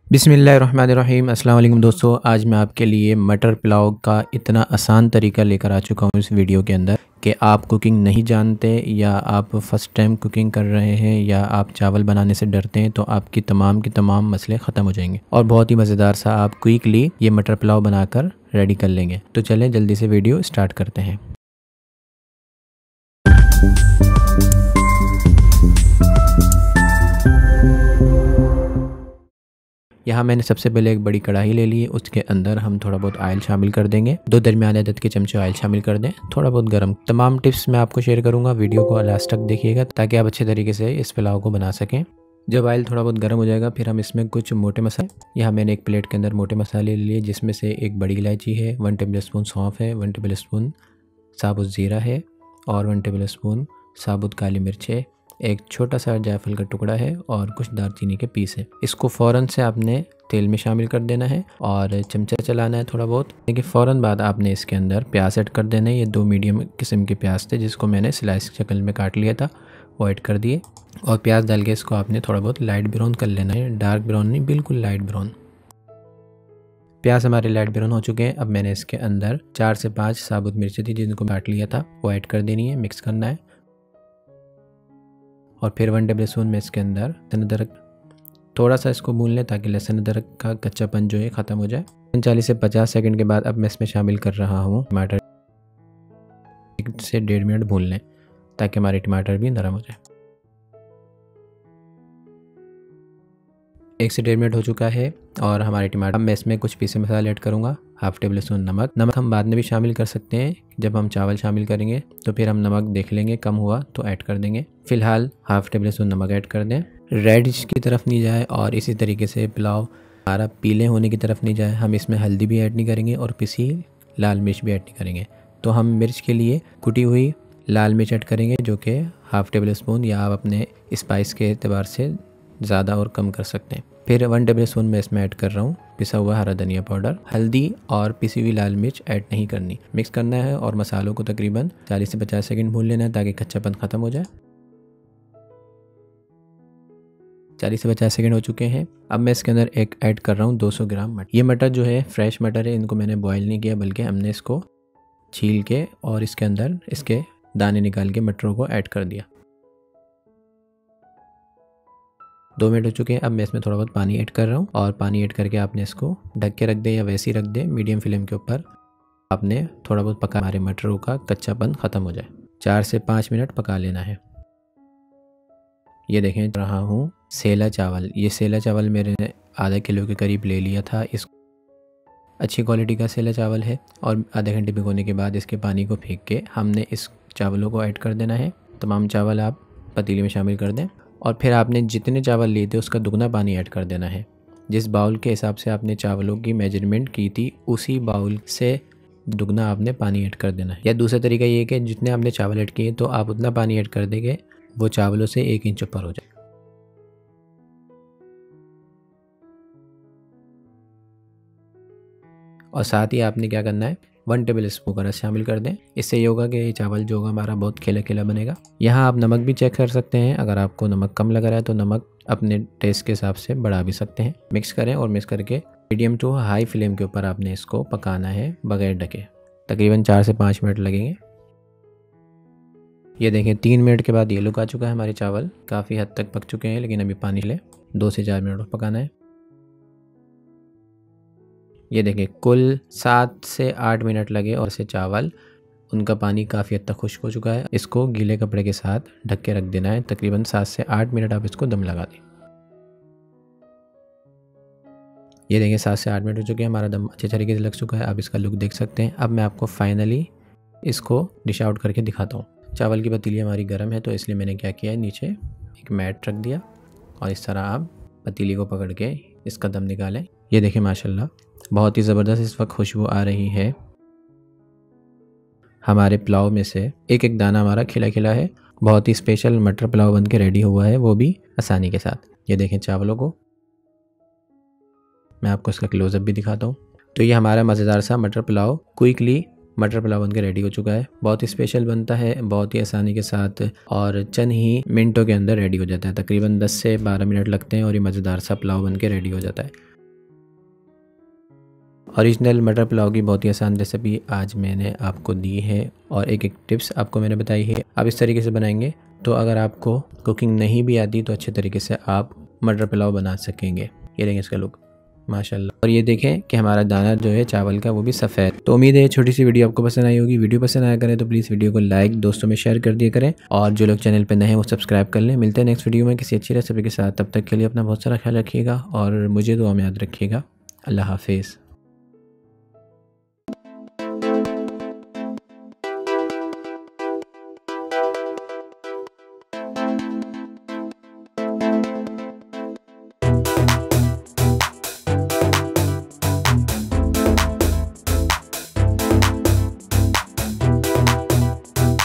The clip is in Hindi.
बिस्मिल्लाहिर्रहमानिर्रहीम। अस्सलाम वालेकुम दोस्तों, आज मैं आपके लिए मटर पुलाव का इतना आसान तरीका लेकर आ चुका हूँ इस वीडियो के अंदर कि आप कुकिंग नहीं जानते या आप फ़र्स्ट टाइम कुकिंग कर रहे हैं या आप चावल बनाने से डरते हैं तो आपकी तमाम के तमाम मसले ख़त्म हो जाएंगे और बहुत ही मज़ेदार सा आप क्विकली ये मटर पुलाव बनाकर रेडी कर लेंगे। तो चलें जल्दी से वीडियो स्टार्ट करते हैं। यहाँ मैंने सबसे पहले एक बड़ी कढ़ाई ले ली है, उसके अंदर हम थोड़ा बहुत ऑयल शामिल कर देंगे। 2 दरमियाने अदद के चमचे ऑयल शामिल कर दें, थोड़ा बहुत गर्म। तमाम टिप्स मैं आपको शेयर करूँगा, वीडियो को लास्ट तक देखिएगा ताकि आप अच्छे तरीके से इस पुलाव को बना सकें। जब ऑयल थोड़ा बहुत गर्म हो जाएगा फिर हम इसमें कुछ मोटे मसाले, यहाँ मैंने एक प्लेट के अंदर मोटे मसाले ले लिए जिसमें से एक बड़ी इलायची है, 1 टेबल स्पून सौंफ है, 1 टेबल स्पून साबुत ज़ीरा है और 1 टेबल स्पून साबुत काली मिर्च है, एक छोटा सा जायफल का टुकड़ा है और कुछ दालचीनी के पीस है। इसको फ़ौरन से आपने तेल में शामिल कर देना है और चमचा चलाना है थोड़ा बहुत। लेकिन फ़ौरन बाद आपने इसके अंदर प्याज ऐड कर देना है। ये 2 मीडियम किस्म के प्याज थे जिसको मैंने स्लाइस शक्ल में काट लिया था, वो ऐड कर दिए और प्याज डाल के इसको आपने थोड़ा बहुत लाइट ब्राउन कर लेना है, डार्क ब्राउन नहीं, बिल्कुल लाइट ब्राउन। प्याज हमारे लाइट ब्राउन हो चुके हैं। अब मैंने इसके अंदर 4 से 5 साबुत मिर्ची थी जिनको काट लिया था, वो ऐड कर देनी है, मिक्स करना है और फिर 1 टेबल स्पून में इसके अंदर लहसुन अदरक थोड़ा सा इसको भून लें ताकि लहसुन अदरक का कच्चापन जो है ख़त्म हो जाए। 40 से 50 सेकंड के बाद अब मैं इसमें शामिल कर रहा हूँ टमाटर। 1 से 1.5 मिनट भून लें ताकि हमारे टमाटर भी नरम हो जाए। 1 से 1.5 मिनट हो चुका है और हमारे टमाटर। अब मैं इसमें कुछ पीसे मसाले ऐड करूँगा। 1/2 टेबल स्पून नमक हम बाद में भी शामिल कर सकते हैं, जब हम चावल शामिल करेंगे तो फिर हम नमक देख लेंगे, कम हुआ तो ऐड कर देंगे। फ़िलहाल 1/2 टेबल स्पून नमक ऐड कर दें, रेडिश की तरफ नहीं जाए और इसी तरीके से पुलाव हमारा पीले होने की तरफ नहीं जाए। हम इसमें हल्दी भी ऐड नहीं करेंगे और पिसी लाल मिर्च भी ऐड नहीं करेंगे। तो हम मिर्च के लिए कुटी हुई लाल मिर्च ऐड करेंगे जो कि 1/2 टेबल स्पून, या आप अपने स्पाइस के एतबार से ज़्यादा और कम कर सकते हैं। फिर 1 टेबल स्पून में इसमें ऐड कर रहा हूँ पिसा हुआ हरा धनिया पाउडर। हल्दी और पिसी हुई लाल मिर्च ऐड नहीं करनी, मिक्स करना है और मसालों को तकरीबन 40 से 50 सेकंड भून लेना है ताकि कच्चापन ख़त्म हो जाए। 40 से 50 सेकंड हो चुके हैं। अब मैं इसके अंदर एक ऐड कर रहा हूँ 200 ग्राम मटर। ये मटर जो है फ्रेश मटर है, इनको मैंने बॉयल नहीं किया बल्कि हमने इसको छील के और इसके अंदर इसके दाने निकाल के मटरों को ऐड कर दिया। 2 मिनट हो चुके हैं। अब मैं इसमें थोड़ा बहुत पानी ऐड कर रहा हूँ और पानी ऐड करके आपने इसको ढक के रख दें या वैसे ही रख दें मीडियम फ्लेम के ऊपर। आपने थोड़ा बहुत पका, हमारे मटरों का कच्चापन ख़त्म हो जाए। 4 से 5 मिनट पका लेना है। ये देखें रहा हूँ सेला चावल। ये सेला चावल मेरे ने आधा किलो के करीब ले लिया था। इस अच्छी क्वालिटी का सेला चावल है और आधे घंटे भिगोने के बाद इसके पानी को फेंक के हमने इस चावलों को ऐड कर देना है। तमाम चावल आप पतीले में शामिल कर दें और फिर आपने जितने चावल लिए थे उसका दुगना पानी ऐड कर देना है। जिस बाउल के हिसाब से आपने चावलों की मेजरमेंट की थी उसी बाउल से दुगना आपने पानी ऐड कर देना है। या दूसरा तरीका ये है कि जितने आपने चावल ऐड किए तो आप उतना पानी ऐड कर देंगे, वो चावलों से 1 इंच ऊपर हो जाए। और साथ ही आपने क्या करना है, 1 टेबल स्पून का रस शामिल कर दें। इससे ये होगा कि ये चावल जो होगा हमारा बहुत खिला खिला बनेगा। यहाँ आप नमक भी चेक कर सकते हैं, अगर आपको नमक कम लग रहा है तो नमक अपने टेस्ट के हिसाब से बढ़ा भी सकते हैं। मिक्स करें और मिक्स करके मीडियम टू हाई फ्लेम के ऊपर आपने इसको पकाना है बगैर ढके। तकरीबन 4 से 5 मिनट लगेंगे। ये देखें 3 मिनट के बाद ये लुक आ चुका है। हमारे चावल काफ़ी हद तक पक चुके हैं, लेकिन अभी पानी ले 2 से 4 मिनट पकाना है। ये देखें कुल 7 से 8 मिनट लगे और से चावल उनका पानी काफ़ी हद तक खुश्क हो चुका है। इसको गीले कपड़े के साथ ढक के रख देना है। तकरीबन 7 से 8 मिनट आप इसको दम लगा दें। ये देखें 7 से 8 मिनट हो चुके हैं, हमारा दम अच्छे तरीके से लग चुका है। आप इसका लुक देख सकते हैं। अब मैं आपको फाइनली इसको डिश आउट करके दिखाता हूँ। चावल की पतीली हमारी गर्म है तो इसलिए मैंने क्या किया है, नीचे एक मैट रख दिया और इस तरह आप पतीली को पकड़ के इसका दम निकालें। ये देखें माशाल्लाह बहुत ही ज़बरदस्त इस वक्त खुशबू आ रही है। हमारे पुलाव में से एक एक दाना हमारा खिला खिला है। बहुत ही स्पेशल मटर पुलाव बन के रेडी हुआ है, वो भी आसानी के साथ। ये देखें चावलों को, मैं आपको इसका क्लोजअप भी दिखाता हूँ। तो ये हमारा मज़ेदार सा मटर पुलाव क्विकली मटर पुलाव बन के रेडी हो चुका है। बहुत ही स्पेशल बनता है, बहुत ही आसानी के साथ और चंद ही मिनटों के अंदर रेडी हो जाता है। तकरीबन 10 से 12 मिनट लगते हैं और ये मज़ेदार सा पुलाव बन के रेडी हो जाता है। ओरिजिनल मटर पुलाव की बहुत ही आसान रेसिपी आज मैंने आपको दी है और एक टिप्स आपको मैंने बताई है। आप इस तरीके से बनाएंगे तो अगर आपको कुकिंग नहीं भी आती तो अच्छे तरीके से आप मटर पुलाव बना सकेंगे। ये देखें इसका लुक, माशाल्लाह। और ये देखें कि हमारा दाना जो है चावल का वो भी सफ़ेद। तो उम्मीद है छोटी सी वीडियो आपको पसंद आई होगी। वीडियो पसंद आया करें तो प्लीज़ वीडियो को लाइक, दोस्तों में शेयर कर दिया करें और जो लोग चैनल पे नए हैं वो सब्सक्राइब कर लें। मिलते हैं नेक्स्ट वीडियो में किसी अच्छी रेसिपी के साथ। तब तक के लिए अपना बहुत सारा ख्याल रखिएगा और मुझे दुआ में याद रखिएगा। अल्लाह हाफिज़।